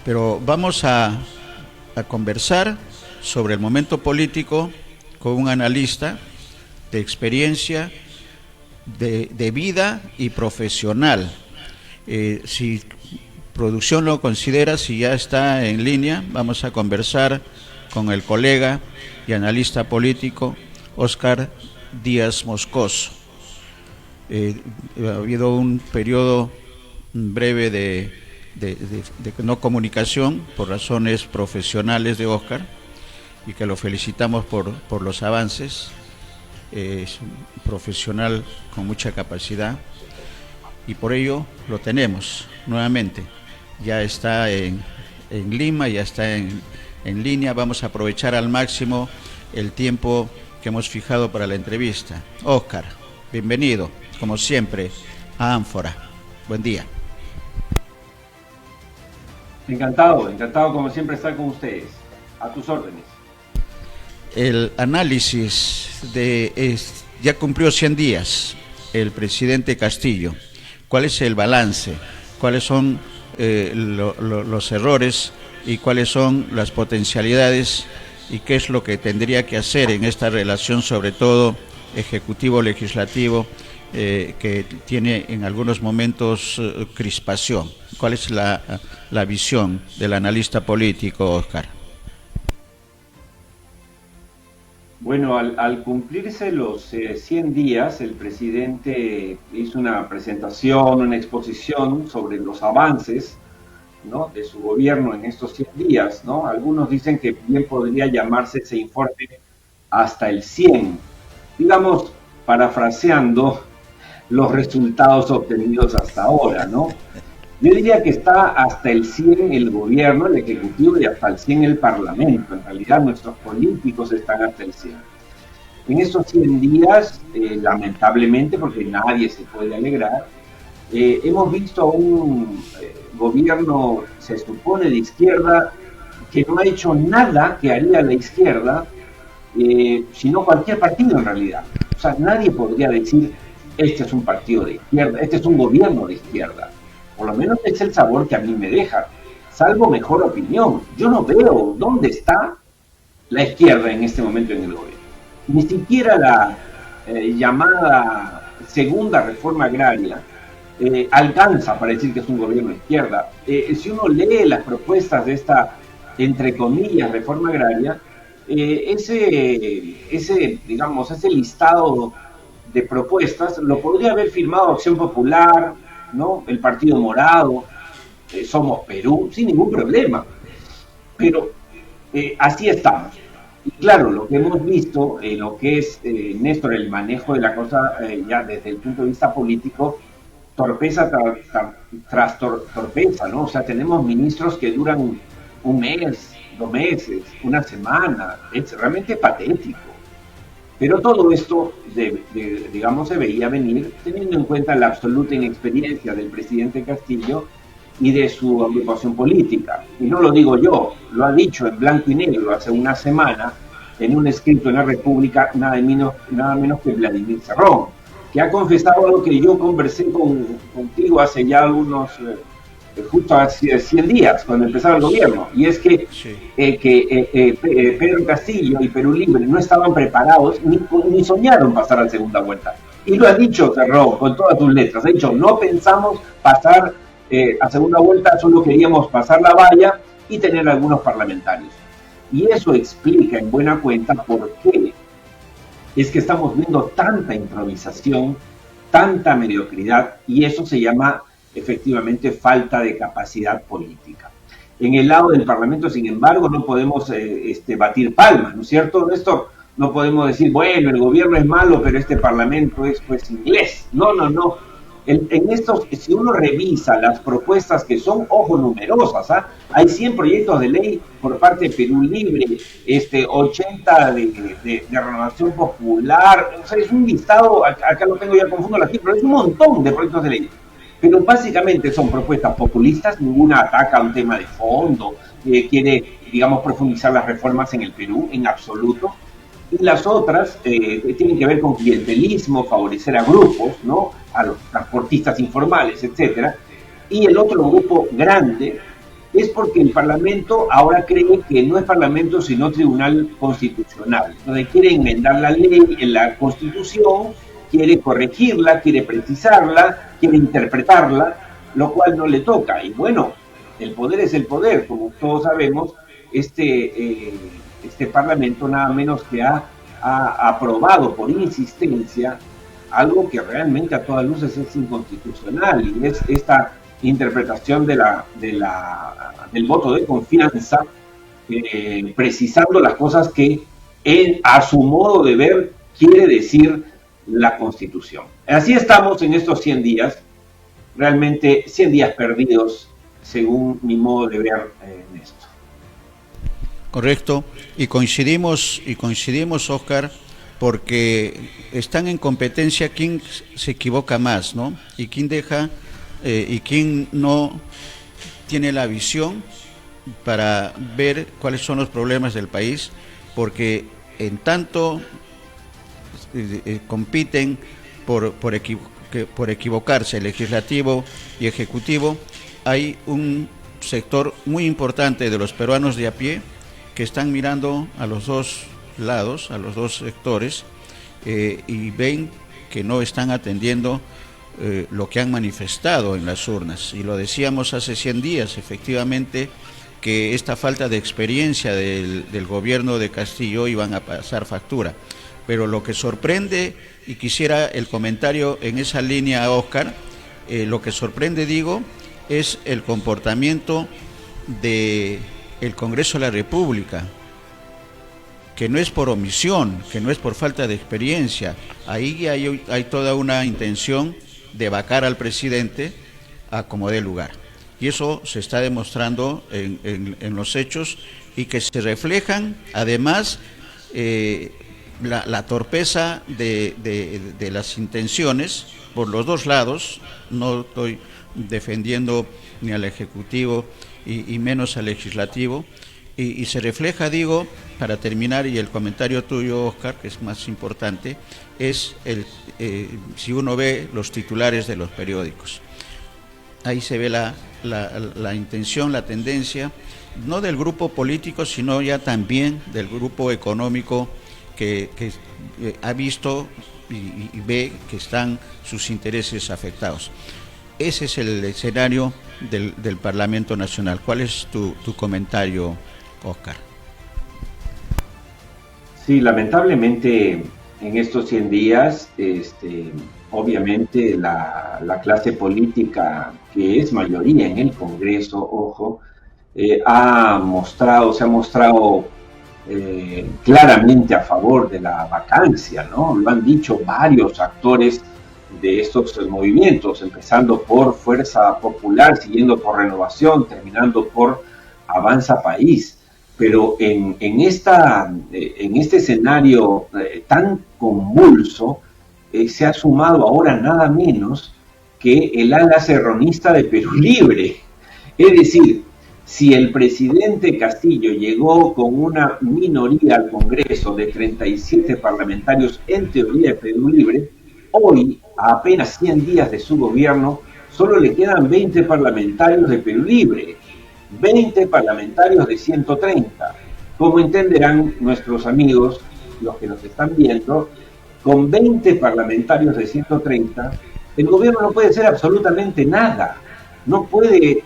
Pero vamos a conversar sobre el momento político con un analista de experiencia, de vida y profesional. Si producción lo considera, si ya está en línea, vamos a conversar con el colega y analista político Óscar Díaz Moscoso. Ha habido un periodo breve de no comunicación por razones profesionales de Óscar, y que lo felicitamos por los avances. Es un profesional con mucha capacidad y por ello lo tenemos nuevamente. Ya está en Lima, ya está en línea. Vamos a aprovechar al máximo el tiempo que hemos fijado para la entrevista. Óscar, bienvenido, como siempre, a Ánfora. Buen día. Encantado como siempre estar con ustedes. A tus órdenes. El análisis ya cumplió 100 días el presidente Castillo. ¿Cuál es el balance? ¿Cuáles son los errores y cuáles son las potencialidades y qué es lo que tendría que hacer en esta relación, sobre todo ejecutivo-legislativo, que tiene en algunos momentos crispación? ¿Cuál es la visión del analista político, Óscar? Bueno, al cumplirse los 100 días, el presidente hizo una presentación, una exposición sobre los avances, ¿no?, de su gobierno en estos 100 días, ¿no? Algunos dicen que bien podría llamarse ese informe hasta el 100, digamos, parafraseando los resultados obtenidos hasta ahora, ¿no? Yo diría que está hasta el 100 el gobierno, el ejecutivo, y hasta el 100 el parlamento. En realidad nuestros políticos están hasta el 100. En estos 100 días, lamentablemente, porque nadie se puede alegrar, hemos visto un gobierno, se supone, de izquierda, que no ha hecho nada que haría la izquierda, sino cualquier partido en realidad. O sea, nadie podría decir, este es un partido de izquierda, este es un gobierno de izquierda. Por lo menos es el sabor que a mí me deja, salvo mejor opinión. Yo no veo dónde está la izquierda en este momento en el gobierno. Ni siquiera la llamada segunda reforma agraria alcanza para decir que es un gobierno de izquierda. Si uno lee las propuestas de esta, entre comillas, reforma agraria, ese listado de propuestas lo podría haber firmado Acción Popular, ¿no?, el Partido Morado, Somos Perú, sin ningún problema. Pero así estamos. Y claro, lo que hemos visto, lo que es, Néstor, el manejo de la cosa, ya desde el punto de vista político, torpeza tras torpeza, ¿no? O sea, tenemos ministros que duran un mes, 2 meses, una semana. Es realmente patético. Pero todo esto, digamos, se veía venir teniendo en cuenta la absoluta inexperiencia del presidente Castillo y de su agrupación política. Y no lo digo yo, lo ha dicho en blanco y negro hace una semana en un escrito en La República, nada menos que Vladimir Cerrón, que ha confesado algo que yo conversé contigo hace ya algunos, justo hace 100 días, cuando empezaba el gobierno, y es que, sí, Pedro Castillo y Perú Libre no estaban preparados ni soñaron pasar a la segunda vuelta. Y lo ha dicho Cerrón con todas sus letras, ha dicho, no pensamos pasar a segunda vuelta, solo queríamos pasar la valla y tener algunos parlamentarios. Y eso explica en buena cuenta por qué es que estamos viendo tanta improvisación, tanta mediocridad, y eso se llama efectivamente falta de capacidad política. En el lado del Parlamento, sin embargo, no podemos batir palmas, ¿no es cierto, Néstor? No podemos decir, bueno, el gobierno es malo, pero este Parlamento es pues inglés. No. En estos, si uno revisa las propuestas que son, ojo, numerosas, ¿ah? Hay 100 proyectos de ley por parte de Perú Libre, 80 de Renovación Popular, o sea, es un listado, acá lo tengo ya confundo aquí, pero es un montón de proyectos de ley. Pero básicamente son propuestas populistas, ninguna ataca a un tema de fondo, quiere, digamos, profundizar las reformas en el Perú, en absoluto. Y las otras tienen que ver con clientelismo, favorecer a grupos, ¿no?, a los transportistas informales, etcétera. Y el otro grupo grande es porque el Parlamento ahora cree que no es Parlamento sino Tribunal Constitucional. Entonces quiere enmendar la ley en la Constitución, quiere corregirla, quiere precisarla, quiere interpretarla, lo cual no le toca. Y bueno, el poder es el poder, como todos sabemos. Este Parlamento nada menos que ha aprobado por insistencia algo que realmente a todas luces es inconstitucional, y es esta interpretación del voto de confianza, precisando las cosas que él, a su modo de ver, quiere decir la Constitución. Así estamos en estos 100 días, realmente 100 días perdidos, según mi modo de ver en esto. Correcto, y coincidimos, Oscar, porque están en competencia quién se equivoca más, ¿no? Y quién deja y quién no tiene la visión para ver cuáles son los problemas del país, porque en tanto compiten por equivocarse legislativo y ejecutivo, hay un sector muy importante de los peruanos de a pie que están mirando a los dos lados, a los dos sectores, y ven que no están atendiendo lo que han manifestado en las urnas. Y lo decíamos hace 100 días, efectivamente, que esta falta de experiencia del gobierno de Castillo iban a pasar factura. Pero lo que sorprende, y quisiera el comentario en esa línea, Oscar, lo que sorprende, digo, es el comportamiento del Congreso de la República, que no es por omisión, que no es por falta de experiencia. Ahí hay toda una intención de vacar al presidente a como dé lugar. Y eso se está demostrando en los hechos, y que se reflejan, además, la torpeza de las intenciones por los dos lados. No estoy defendiendo ni al Ejecutivo y menos al Legislativo, y se refleja, digo, para terminar, y el comentario tuyo, Oscar, que es más importante, es si uno ve los titulares de los periódicos. Ahí se ve la intención, la tendencia, no del grupo político, sino ya también del grupo económico que ha visto y ve que están sus intereses afectados. Ese es el escenario del Parlamento Nacional. ¿Cuál es tu comentario, Oscar? Sí, lamentablemente en estos 100 días, obviamente la clase política, que es mayoría en el Congreso, ojo, se ha mostrado claramente a favor de la vacancia, ¿no? Lo han dicho varios actores de estos movimientos, empezando por Fuerza Popular, siguiendo por Renovación, terminando por Avanza País. Pero en este escenario tan convulso, se ha sumado ahora nada menos que el ala serronista de Perú Libre. Es decir, si el presidente Castillo llegó con una minoría al Congreso de 37 parlamentarios, en teoría de Perú Libre, hoy, a apenas 100 días de su gobierno, solo le quedan 20 parlamentarios de Perú Libre. 20 parlamentarios de 130. Como entenderán nuestros amigos, los que nos están viendo, con 20 parlamentarios de 130, el gobierno no puede hacer absolutamente nada. No puede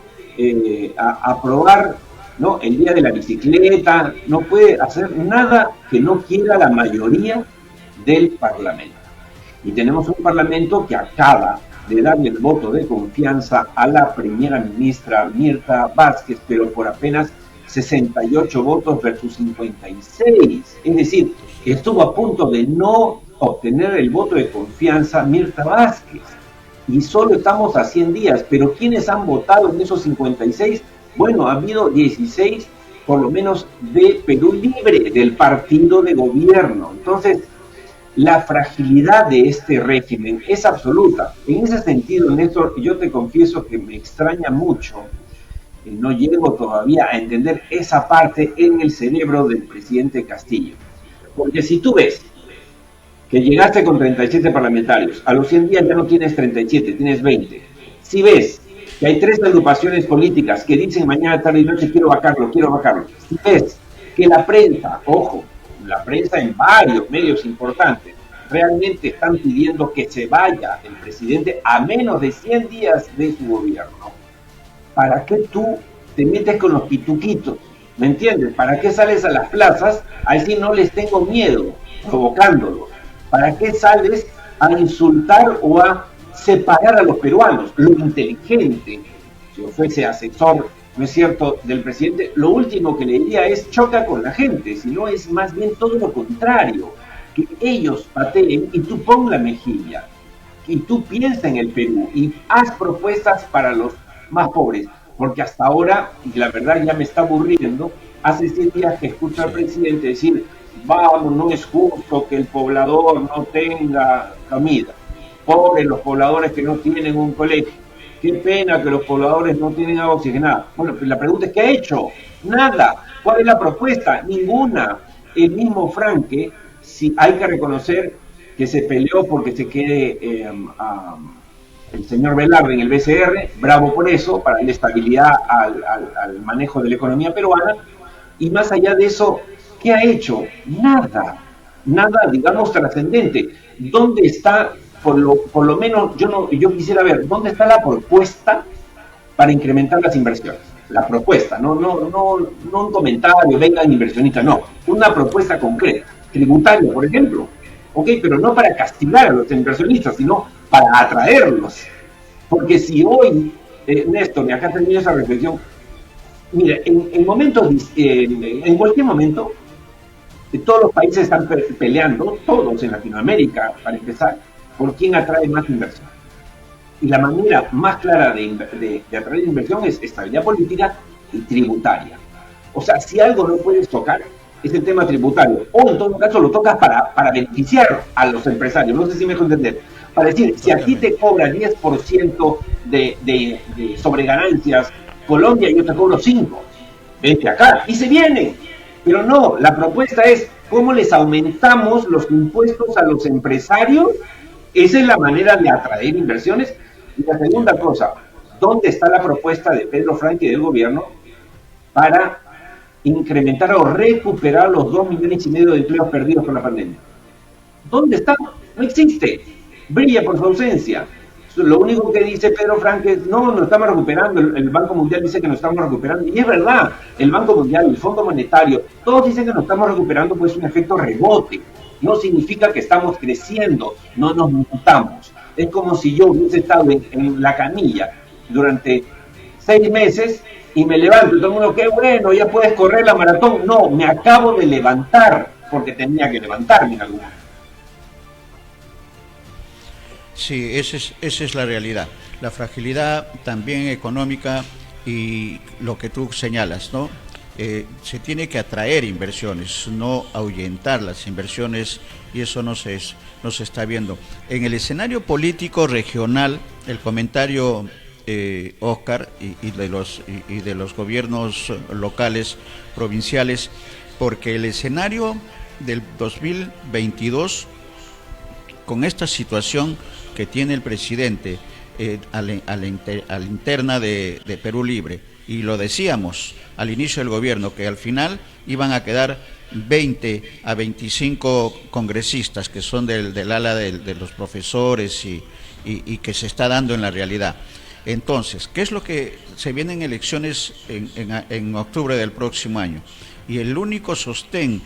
aprobar, ¿no?, el día de la bicicleta, no puede hacer nada que no quiera la mayoría del Parlamento. Y tenemos un Parlamento que acaba de darle el voto de confianza a la primera ministra Mirta Vázquez, pero por apenas 68 votos versus 56. Es decir, estuvo a punto de no obtener el voto de confianza Mirta Vázquez. Y solo estamos a 100 días. Pero ¿quiénes han votado en esos 56? Bueno, ha habido 16, por lo menos, de Perú Libre, del partido de gobierno. Entonces, la fragilidad de este régimen es absoluta. En ese sentido, Néstor, yo te confieso que me extraña mucho, no llego todavía a entender esa parte en el cerebro del presidente Castillo. Porque si tú ves que llegaste con 37 parlamentarios, a los 100 días ya no tienes 37, tienes 20. Si ves que hay 3 agrupaciones políticas que dicen mañana, tarde y noche quiero vacarlo, si ves que la prensa, ojo, la prensa en varios medios importantes, realmente están pidiendo que se vaya el presidente a menos de 100 días de su gobierno, ¿para qué tú te metes con los pituquitos? ¿Me entiendes? ¿Para qué sales a las plazas a decir no les tengo miedo, provocándolos? ¿Para qué sales a insultar o a separar a los peruanos? Lo inteligente, si yo fuese asesor, ¿no es cierto?, del presidente, lo último que le diría es choca con la gente, si no es más bien todo lo contrario, que ellos pateen y tú pon la mejilla, y tú piensa en el Perú y haz propuestas para los más pobres, porque hasta ahora, y la verdad ya me está aburriendo, hace 100 días que escucho al presidente decir, vamos, no es justo que el poblador no tenga comida, pobres los pobladores que no tienen un colegio, qué pena que los pobladores no tienen agua oxigenada. Bueno, pues la pregunta es, ¿qué ha hecho? Nada. ¿Cuál es la propuesta? Ninguna. El mismo Franque, si hay que reconocer que se peleó porque se quede el señor Velarde en el BCR, bravo por eso, para darle estabilidad al manejo de la economía peruana, y más allá de eso, ¿qué ha hecho? Nada, digamos, trascendente. ¿Dónde está, por lo menos, yo quisiera ver, ¿dónde está la propuesta para incrementar las inversiones? La propuesta, no un comentario, vengan inversionistas, no, una propuesta concreta, tributaria, por ejemplo, ok, pero no para castigar a los inversionistas, sino para atraerlos, porque si hoy, Néstor, y acá termino esa reflexión, mira, en cualquier momento, todos los países están peleando, todos en Latinoamérica, para empezar, por quién atrae más inversión. Y la manera más clara de atraer inversión es estabilidad política y tributaria. O sea, si algo no puedes tocar, es el tema tributario. O en todo caso lo tocas para beneficiar a los empresarios. No sé si me dejo entender. Para decir, si aquí te cobra 10% de sobreganancias Colombia, yo te cobro 5%. Vente acá. Y se vienen. Pero no, la propuesta es cómo les aumentamos los impuestos a los empresarios. Esa es la manera de atraer inversiones. Y la segunda cosa, ¿dónde está la propuesta de Pedro Franque y del gobierno para incrementar o recuperar los 2,5 millones de empleos perdidos por la pandemia? ¿Dónde está? No existe. Brilla por su ausencia. Lo único que dice Pedro Franque es, no, nos estamos recuperando, el Banco Mundial dice que nos estamos recuperando, y es verdad, el Banco Mundial, el Fondo Monetario, todos dicen que nos estamos recuperando, pues es un efecto rebote, no significa que estamos creciendo, no nos mutamos. Es como si yo hubiese estado en la camilla durante 6 meses y me levanto y todo el mundo, qué bueno, ya puedes correr la maratón. No, me acabo de levantar porque tenía que levantarme en algún momento. Sí, esa es la realidad. La fragilidad también económica y lo que tú señalas, ¿no? Se tiene que atraer inversiones, no ahuyentar las inversiones, y eso no se está viendo. En el escenario político regional, el comentario, Oscar, y de los gobiernos locales, provinciales, porque el escenario del 2022, con esta situación que tiene el presidente a la interna de Perú Libre, y lo decíamos al inicio del gobierno, que al final iban a quedar 20 a 25 congresistas que son del ala de los profesores y que se está dando en la realidad. Entonces, ¿qué es lo que se vienen elecciones en octubre del próximo año? Y el único sostén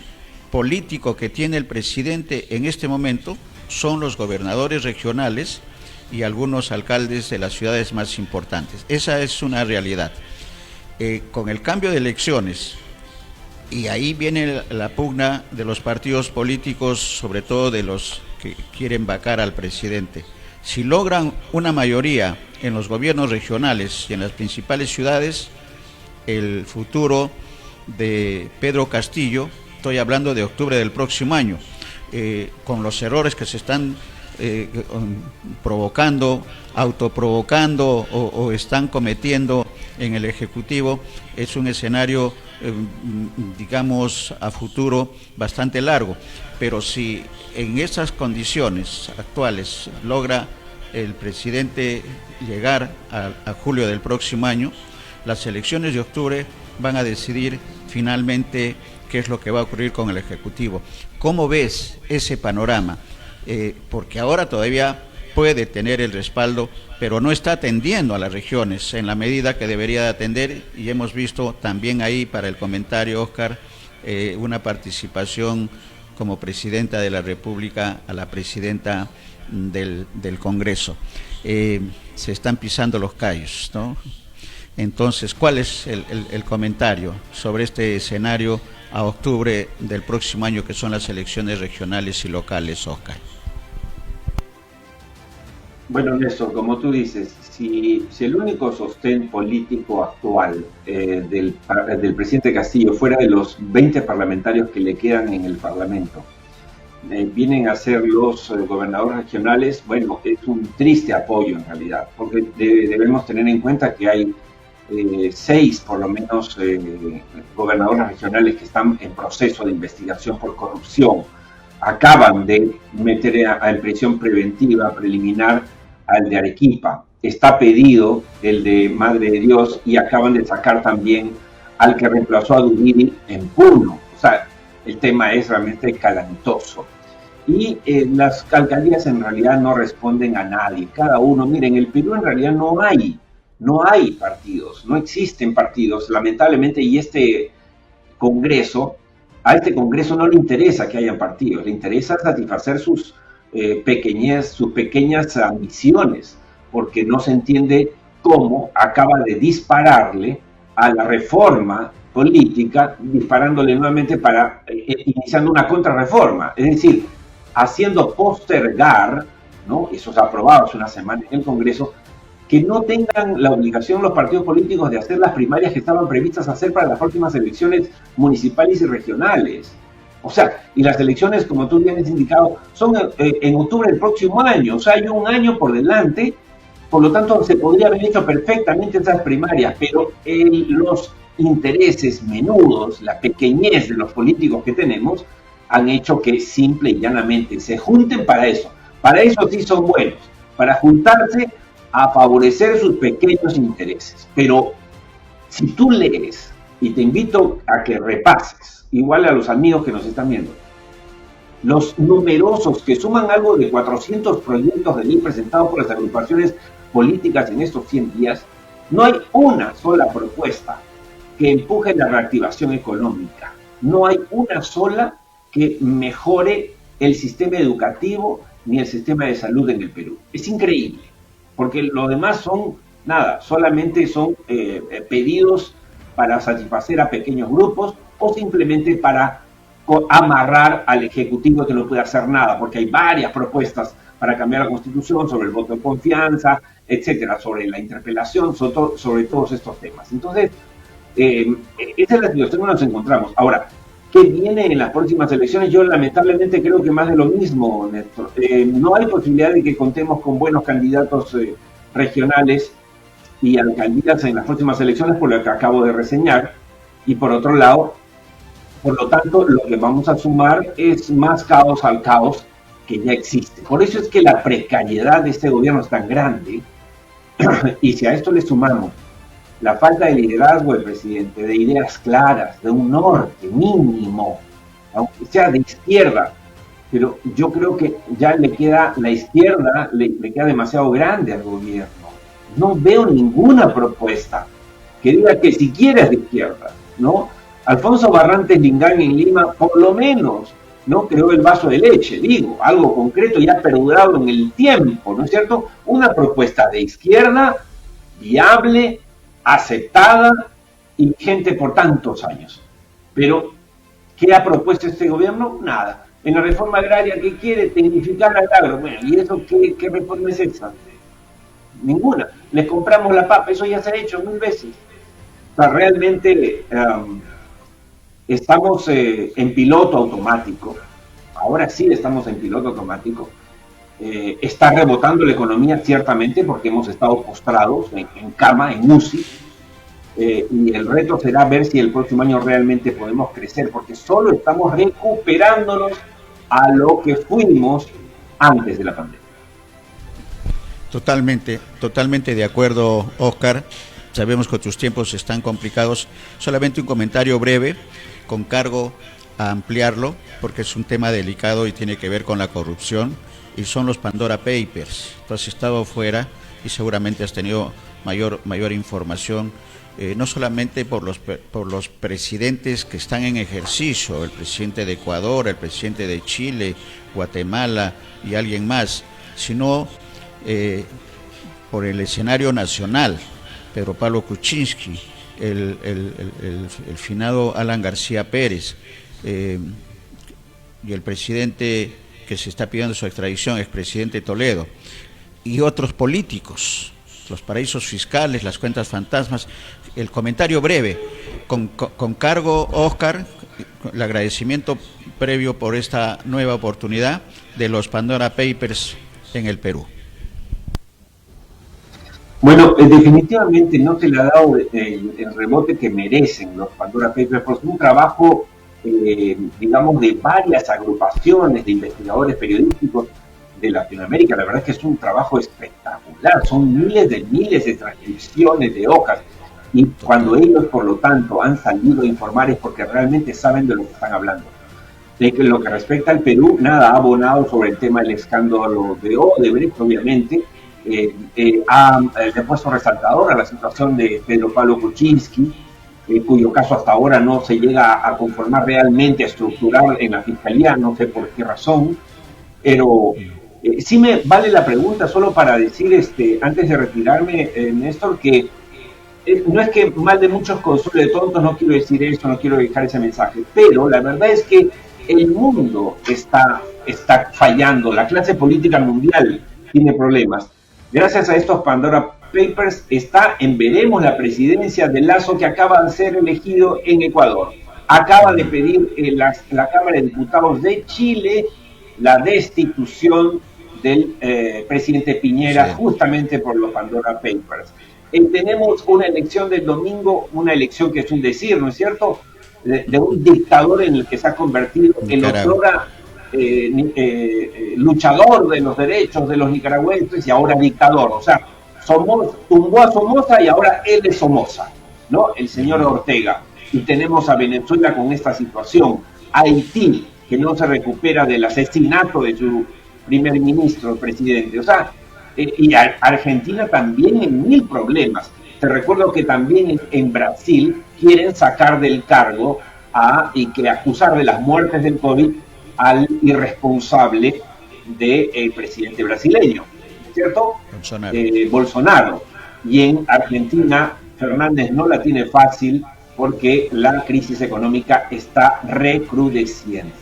político que tiene el presidente en este momento son los gobernadores regionales y algunos alcaldes de las ciudades más importantes. Esa es una realidad. Con el cambio de elecciones, y ahí viene la pugna de los partidos políticos, sobre todo de los que quieren vacar al presidente. Si logran una mayoría en los gobiernos regionales y en las principales ciudades, el futuro de Pedro Castillo, estoy hablando de octubre del próximo año, con los errores que se están provocando, autoprovocando o están cometiendo en el Ejecutivo, es un escenario, digamos, a futuro bastante largo. Pero si en esas condiciones actuales logra el presidente llegar a julio del próximo año, las elecciones de octubre van a decidir finalmente qué es lo que va a ocurrir con el Ejecutivo. ¿Cómo ves ese panorama? Porque ahora todavía puede tener el respaldo, pero no está atendiendo a las regiones en la medida que debería de atender, y hemos visto también ahí, para el comentario, Oscar, una participación como presidenta de la República a la presidenta del Congreso. Se están pisando los callos, ¿no? Entonces, ¿cuál es el comentario sobre este escenario a octubre del próximo año, que son las elecciones regionales y locales, Oscar? Bueno, Néstor, como tú dices, si el único sostén político actual del presidente Castillo, fuera de los 20 parlamentarios que le quedan en el Parlamento, vienen a ser los gobernadores regionales, bueno, es un triste apoyo en realidad, porque debemos tener en cuenta que hay 6 por lo menos gobernadores regionales que están en proceso de investigación por corrupción. Acaban de meter en prisión preventiva preliminar al de Arequipa, está pedido el de Madre de Dios, y acaban de sacar también al que reemplazó a Duriri en Puno. O sea, el tema es realmente calamitoso. Y las alcaldías en realidad no responden a nadie. Cada uno, miren, en el Perú en realidad no hay partidos, no existen partidos, lamentablemente, y a este Congreso no le interesa que hayan partidos, le interesa satisfacer sus pequeñas ambiciones, porque no se entiende cómo acaba de dispararle a la reforma política, disparándole nuevamente iniciando una contrarreforma, es decir, haciendo postergar, ¿no? Eso se ha aprobado hace una semana en el Congreso, que no tengan la obligación los partidos políticos de hacer las primarias que estaban previstas hacer para las próximas elecciones municipales y regionales. O sea, y las elecciones, como tú bien has indicado, son en octubre del próximo año. O sea, hay un año por delante, por lo tanto se podría haber hecho perfectamente esas primarias, pero los intereses menudos, la pequeñez de los políticos que tenemos, han hecho que simple y llanamente se junten para eso. Para eso sí son buenos, para juntarse a favorecer sus pequeños intereses. Pero si tú lees, y te invito a que repases, igual a los amigos que nos están viendo, los numerosos, que suman algo de 400 proyectos de ley presentados por las agrupaciones políticas en estos 100 días, no hay una sola propuesta que empuje la reactivación económica. No hay una sola que mejore el sistema educativo ni el sistema de salud en el Perú. Es increíble, porque lo demás son nada, solamente son pedidos para satisfacer a pequeños grupos o simplemente para amarrar al Ejecutivo que no puede hacer nada, porque hay varias propuestas para cambiar la Constitución, sobre el voto de confianza, etcétera, sobre la interpelación, sobre todos estos temas. Entonces, esa es la situación en la que nos encontramos. Ahora, ¿qué viene en las próximas elecciones? Yo lamentablemente creo que más de lo mismo, Néstor. No hay posibilidad de que contemos con buenos candidatos regionales y alcaldías en las próximas elecciones, por lo que acabo de reseñar, y por otro lado, por lo tanto, lo que vamos a sumar es más caos al caos que ya existe. Por eso es que la precariedad de este gobierno es tan grande, y si a esto le sumamos la falta de liderazgo del presidente, de ideas claras, de un norte mínimo, aunque sea de izquierda, pero yo creo que ya la izquierda le queda demasiado grande al gobierno. No veo ninguna propuesta que diga que siquiera es de izquierda, ¿no? Alfonso Barrantes Lingán en Lima, por lo menos, ¿no? Creó el vaso de leche, digo, algo concreto y ha perdurado en el tiempo, ¿no es cierto? Una propuesta de izquierda, viable, aceptada y vigente por tantos años. Pero, ¿qué ha propuesto este gobierno? Nada. En la reforma agraria, ¿qué quiere? Tecnificar al agro. Bueno, ¿y eso qué reforma es esa? Ninguna. Les compramos la papa, eso ya se ha hecho 1000 veces. O sea, realmente estamos en piloto automático. Ahora sí estamos en piloto automático. Está rebotando la economía ciertamente porque hemos estado postrados en cama, en UCI, y el reto será ver si el próximo año realmente podemos crecer, porque solo estamos recuperándonos a lo que fuimos antes de la pandemia. Totalmente de acuerdo, Oscar. Sabemos que tus tiempos están complicados. Solamente un comentario breve, con cargo a ampliarlo, porque es un tema delicado y tiene que ver con la corrupción, y son los Pandora Papers. Tú has estado fuera y seguramente has tenido mayor información, no solamente por los presidentes que están en ejercicio, el presidente de Ecuador, el presidente de Chile, Guatemala y alguien más, sino por el escenario nacional. Pedro Pablo Kuczynski, el finado Alan García Pérez, y el presidente que se está pidiendo su extradición, expresidente Toledo, y otros políticos, los paraísos fiscales, las cuentas fantasmas. El comentario breve, con cargo, Oscar, el agradecimiento previo por esta nueva oportunidad de los Pandora Papers en el Perú. Bueno, definitivamente no se le ha dado el rebote que merecen los Pandora Papers, porque es un trabajo, digamos, de varias agrupaciones de investigadores periodísticos de Latinoamérica. La verdad es que es un trabajo espectacular, son miles de transcripciones de hojas, y cuando ellos, por lo tanto, han salido a informar es porque realmente saben de lo que están hablando. De que lo que respecta al Perú, nada ha abonado sobre el tema del escándalo de Odebrecht, obviamente. Le ha puesto resaltador a la situación de Pedro Pablo Kuczynski, cuyo caso hasta ahora no se llega a conformar realmente, a estructurar en la Fiscalía, no sé por qué razón, pero sí me vale la pregunta, solo para decir, antes de retirarme, Néstor, que no es que mal de muchos consuele de tontos, no quiero decir eso, no quiero dejar ese mensaje, pero la verdad es que el mundo está fallando, la clase política mundial tiene problemas. Gracias a estos Pandora Papers está en veremos la presidencia de Lasso, que acaba de ser elegido en Ecuador. Acaba de pedir la Cámara de Diputados de Chile la destitución del presidente Piñera, sí, justamente por los Pandora Papers. Tenemos una elección del domingo, una elección que es un decir, ¿no es cierto?, de un dictador en el que se ha convertido en otrora luchador de los derechos de los nicaragüenses y ahora dictador. O sea, tumbó a Somoza y ahora él es Somoza, ¿no? El señor Ortega. Y tenemos a Venezuela con esta situación. Haití, que no se recupera del asesinato de su primer ministro, el presidente. O sea, y Argentina también en mil problemas. Te recuerdo que también en Brasil quieren sacar del cargo y que acusar de las muertes del COVID al irresponsable del presidente brasileño, ¿cierto? Bolsonaro. Y en Argentina, Fernández no la tiene fácil porque la crisis económica está recrudeciendo.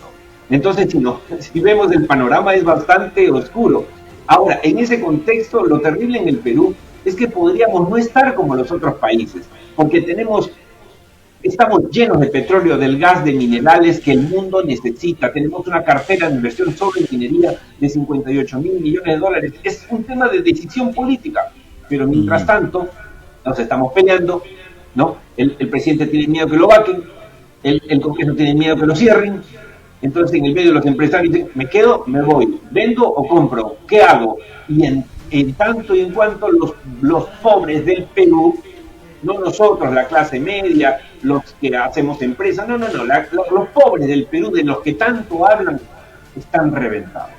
Entonces, si vemos el panorama es bastante oscuro. Ahora, en ese contexto, lo terrible en el Perú es que podríamos no estar como los otros países, porque estamos llenos de petróleo, del gas, de minerales que el mundo necesita. Tenemos una cartera de inversión sobre minería de 58.000 millones de dólares. Es un tema de decisión política, pero mientras tanto nos estamos peleando, ¿no? El presidente tiene miedo que lo vaquen, el Congreso tiene miedo que lo cierren. Entonces, en el medio, los empresarios dicen: me quedo, me voy, vendo o compro, ¿qué hago? Y en tanto y en cuanto los pobres del Perú, no nosotros, la clase media, los que hacemos empresas, los pobres del Perú, de los que tanto hablan, están reventados.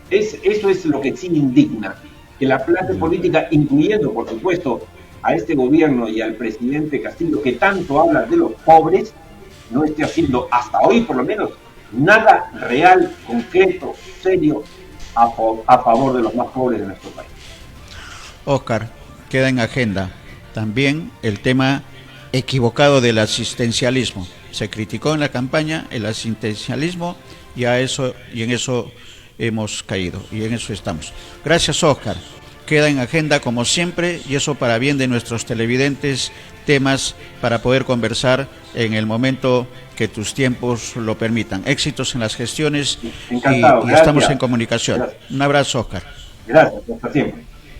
Eso es lo que sí indigna, que la clase política, incluyendo, por supuesto, a este gobierno y al presidente Castillo, que tanto habla de los pobres, no esté haciendo, hasta hoy por lo menos, nada real, concreto, serio, a favor de los más pobres de nuestro país. Oscar, queda en agenda también el tema equivocado del asistencialismo. Se criticó en la campaña el asistencialismo y en eso hemos caído y en eso estamos. Gracias, Oscar. Queda en agenda como siempre, y eso para bien de nuestros televidentes, temas para poder conversar en el momento que tus tiempos lo permitan. Éxitos en las gestiones. Encantado, y estamos en comunicación. Gracias. Un abrazo, Oscar. Gracias, hasta siempre.